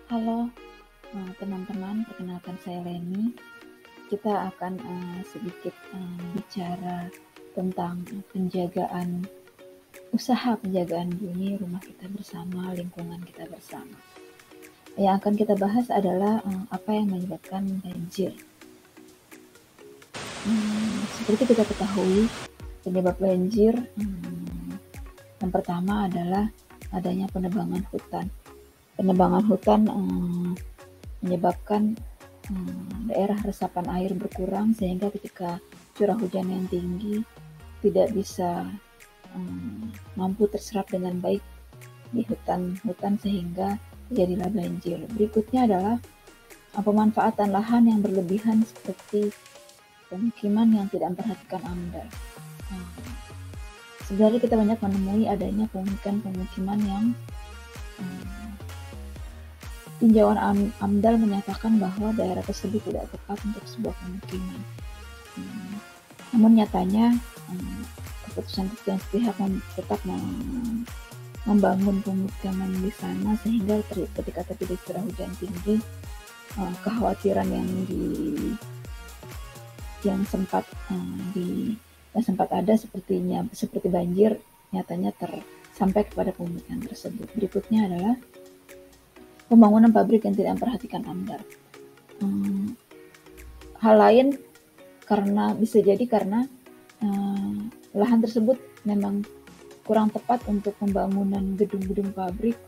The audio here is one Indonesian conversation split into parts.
Halo, teman-teman, perkenalkan saya Leni. Kita akan sedikit bicara tentang usaha penjagaan bumi rumah kita bersama, lingkungan kita bersama. Yang akan kita bahas adalah apa yang menyebabkan banjir. Seperti kita ketahui, penyebab banjir yang pertama adalah adanya penebangan hutan. Penebangan hutan menyebabkan daerah resapan air berkurang sehingga ketika curah hujan yang tinggi tidak bisa mampu terserap dengan baik di hutan-hutan sehingga terjadilah banjir. Berikutnya adalah pemanfaatan lahan yang berlebihan seperti pemukiman yang tidak memperhatikan AMDAL. Sebenarnya kita banyak menemui adanya pemukiman yang tinjauan AMDAL menyatakan bahwa daerah tersebut tidak tepat untuk sebuah pemukiman. Namun nyatanya keputusan sepihak tetap membangun pemukiman di sana sehingga ketika terjadi curah hujan tinggi, kekhawatiran yang sempat ada seperti banjir nyatanya sampai kepada pemukiman tersebut. Berikutnya adalah pembangunan pabrik yang tidak memperhatikan AMDAL. Hal lain bisa jadi karena lahan tersebut memang kurang tepat untuk pembangunan gedung-gedung pabrik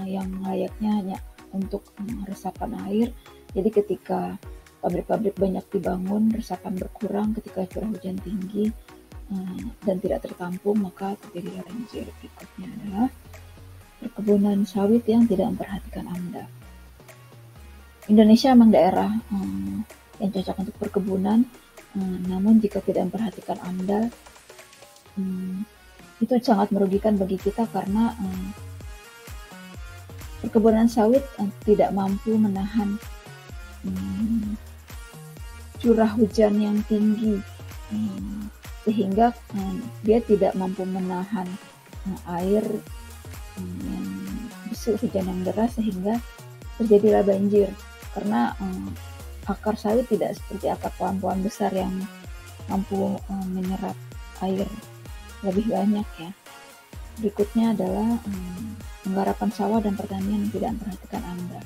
yang layaknya hanya untuk resapan air. Jadi ketika pabrik-pabrik banyak dibangun, resapan berkurang ketika curah hujan tinggi dan tidak tertampung, maka terjadilah banjir. Berikutnya adalah perkebunan sawit yang tidak memperhatikan AMDAL. Indonesia memang daerah yang cocok untuk perkebunan, namun jika tidak memperhatikan AMDAL, itu sangat merugikan bagi kita karena perkebunan sawit tidak mampu menahan curah hujan yang tinggi, sehingga dia tidak mampu menahan air hujan yang deras sehingga terjadilah banjir karena akar sawit tidak seperti akar pohon-pohon besar yang mampu menyerap air lebih banyak ya. Berikutnya adalah penggarapan sawah dan pertanian yang tidak memperhatikan AMDAL.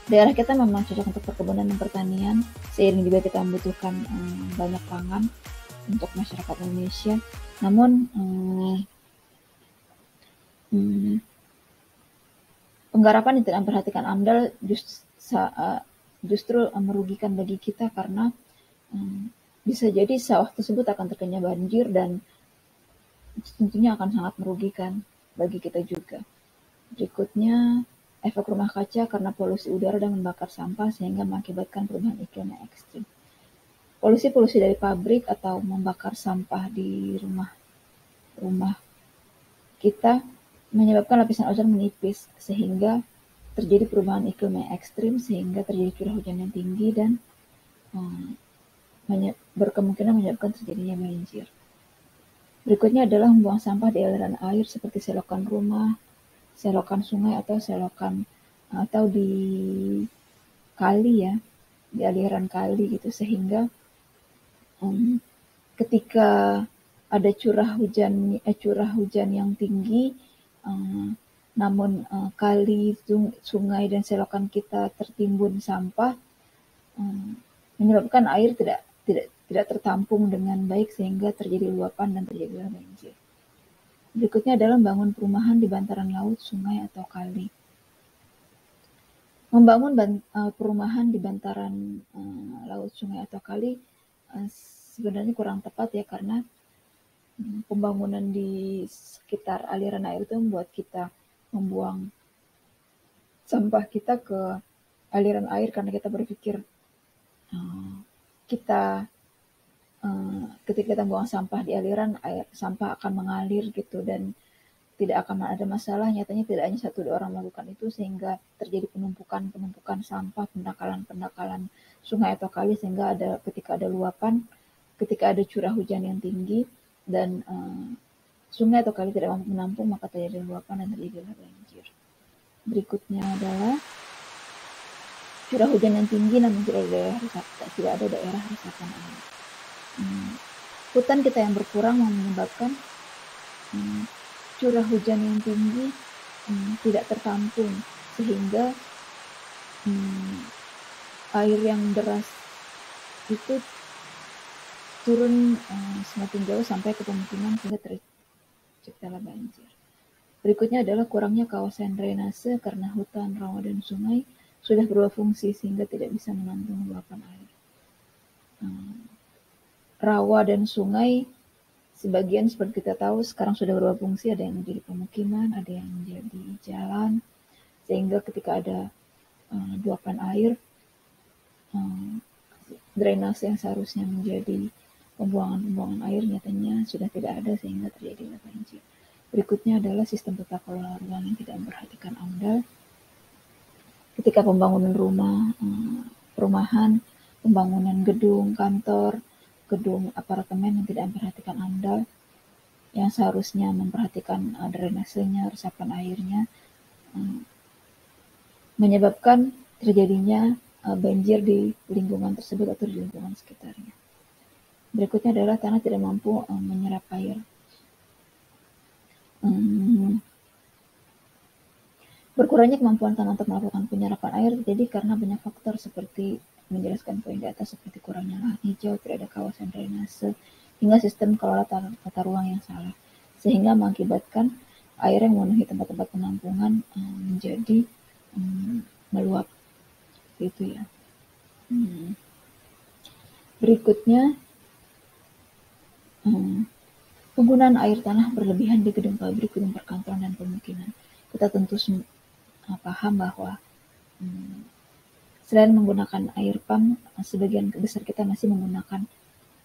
Daerah kita memang cocok untuk perkebunan dan pertanian, seiring juga kita membutuhkan banyak pangan untuk masyarakat Indonesia. Namun penggarapan yang tidak memperhatikan AMDAL justru merugikan bagi kita karena bisa jadi sawah tersebut akan terkena banjir dan tentunya akan sangat merugikan bagi kita juga. Berikutnya, efek rumah kaca karena polusi udara dan membakar sampah sehingga mengakibatkan perubahan iklim yang ekstrim. Polusi dari pabrik atau membakar sampah di rumah kita menyebabkan lapisan ozon menipis sehingga terjadi perubahan iklim yang ekstrim sehingga terjadi curah hujan yang tinggi dan berkemungkinan menyebabkan terjadinya banjir. Berikutnya adalah membuang sampah di aliran air seperti selokan rumah, selokan sungai atau di kali ya, di aliran kali gitu sehingga ketika ada curah hujan yang tinggi, namun kali, sungai dan selokan kita tertimbun sampah, menyebabkan air tidak tertampung dengan baik sehingga terjadi luapan dan terjadilah banjir. Berikutnya adalah membangun perumahan di bantaran laut, sungai atau kali. Membangun perumahan di bantaran laut, sungai atau kali sebenarnya kurang tepat ya karena pembangunan di sekitar aliran air itu membuat kita membuang sampah kita ke aliran air karena kita berpikir ketika kita buang sampah di aliran air, sampah akan mengalir gitu dan tidak akan ada masalah. Nyatanya tidak hanya 1-2 orang melakukan itu sehingga terjadi penumpukan sampah, pendakalan sungai atau kali sehingga ketika ada luapan, ketika ada curah hujan yang tinggi dan sungai atau kali tidak mampu menampung maka terjadi luapan dan terjadilah banjir. Berikutnya adalah curah hujan yang tinggi namun tidak ada daerah resapan air. Hutan kita yang berkurang menyebabkan curah hujan yang tinggi tidak tertampung, sehingga air yang deras itu turun semakin jauh sampai ke pemukiman sehingga terciptalah banjir. Berikutnya adalah kurangnya kawasan drainase karena hutan, rawa, dan sungai sudah berubah fungsi sehingga tidak bisa menampung luapan air. Rawa dan sungai sebagian seperti kita tahu sekarang sudah berubah fungsi, ada yang menjadi pemukiman, ada yang menjadi jalan, sehingga ketika ada luapan air, drainase yang seharusnya menjadi pembuangan air nyatanya sudah tidak ada sehingga terjadi banjir. Berikutnya adalah sistem tata kelola ruang yang tidak memperhatikan AMDAL. Ketika pembangunan perumahan, pembangunan gedung kantor, gedung apartemen yang tidak memperhatikan AMDAL, yang seharusnya memperhatikan drainasenya, resapan airnya, menyebabkan terjadinya banjir di lingkungan tersebut atau di lingkungan sekitarnya. Berikutnya adalah tanah tidak mampu menyerap air. Berkurangnya kemampuan tanah untuk melakukan penyerapan air terjadi karena banyak faktor seperti menjelaskan poin di atas, seperti kurangnya lahan hijau, tidak ada kawasan drainase, hingga sistem kelola tata ruang yang salah, sehingga mengakibatkan air yang memenuhi tempat-tempat penampungan menjadi meluap, gitu ya. Berikutnya, penggunaan air tanah berlebihan di gedung pabrik, gedung perkantoran, dan pemukiman. Kita tentu paham bahwa selain menggunakan air pump, sebagian besar kita masih menggunakan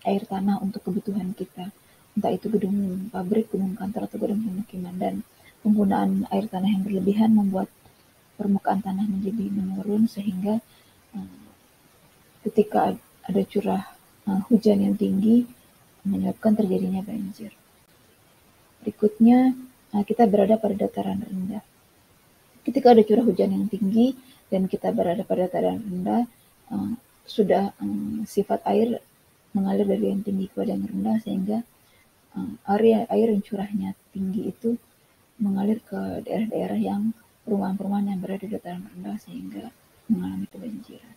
air tanah untuk kebutuhan kita, entah itu gedung pabrik, gedung kantor, atau gedung pemukiman. Dan penggunaan air tanah yang berlebihan membuat permukaan tanah menjadi menurun, sehingga ketika ada curah hujan yang tinggi menyebabkan terjadinya banjir. Berikutnya, kita berada pada dataran rendah. Ketika ada curah hujan yang tinggi dan kita berada pada dataran rendah, sudah sifat air mengalir dari yang tinggi kepada yang rendah, sehingga air yang curahnya tinggi itu mengalir ke daerah-daerah yang perumahan-perumahan yang berada di dataran rendah sehingga mengalami kebanjiran.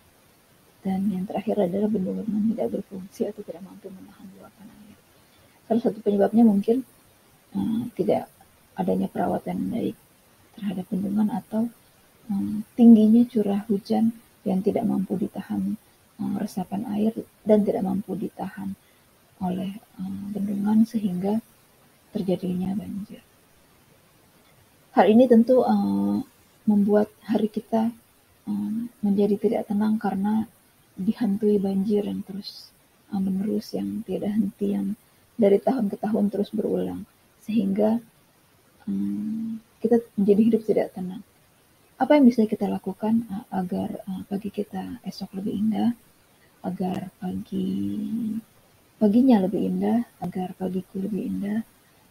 Dan yang terakhir adalah bendungan tidak berfungsi atau tidak mampu menahan luapan air. Salah satu penyebabnya mungkin tidak adanya perawatan baik terhadap bendungan atau tingginya curah hujan yang tidak mampu ditahan resapan air dan tidak mampu ditahan oleh bendungan sehingga terjadinya banjir. Hal ini tentu membuat hari kita menjadi tidak tenang karena dihantui banjir yang terus menerus, yang tidak henti, yang dari tahun ke tahun terus berulang, sehingga kita menjadi hidup tidak tenang. Apa yang bisa kita lakukan agar pagi kita esok lebih indah, agar paginya lebih indah, agar pagiku lebih indah,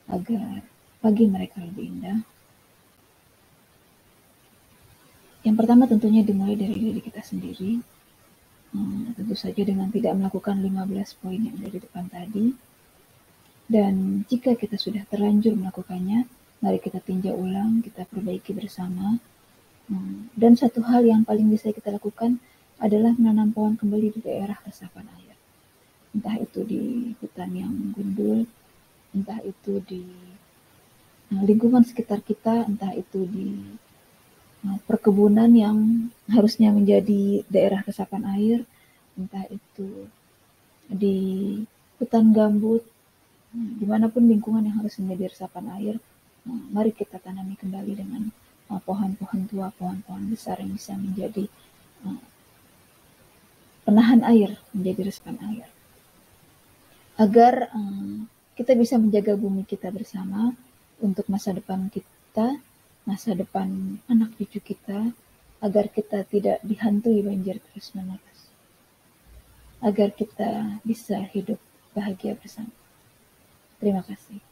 agar pagi mereka lebih indah? Yang pertama tentunya dimulai dari diri kita sendiri, tentu saja dengan tidak melakukan 15 poin yang ada di depan tadi. Dan jika kita sudah terlanjur melakukannya, mari kita tinjau ulang, kita perbaiki bersama. Dan satu hal yang paling bisa kita lakukan adalah menanam pohon kembali di daerah resapan air. Entah itu di hutan yang gundul, entah itu di lingkungan sekitar kita, entah itu di perkebunan yang harusnya menjadi daerah resapan air, entah itu di hutan gambut, dimanapun lingkungan yang harus menjadi resapan air, mari kita tanami kembali dengan pohon-pohon tua, pohon-pohon besar yang bisa menjadi penahan air, menjadi resapan air. Agar kita bisa menjaga bumi kita bersama untuk masa depan kita, masa depan anak cucu kita, agar kita tidak dihantui banjir terus-menerus, agar kita bisa hidup bahagia bersama. Terima kasih.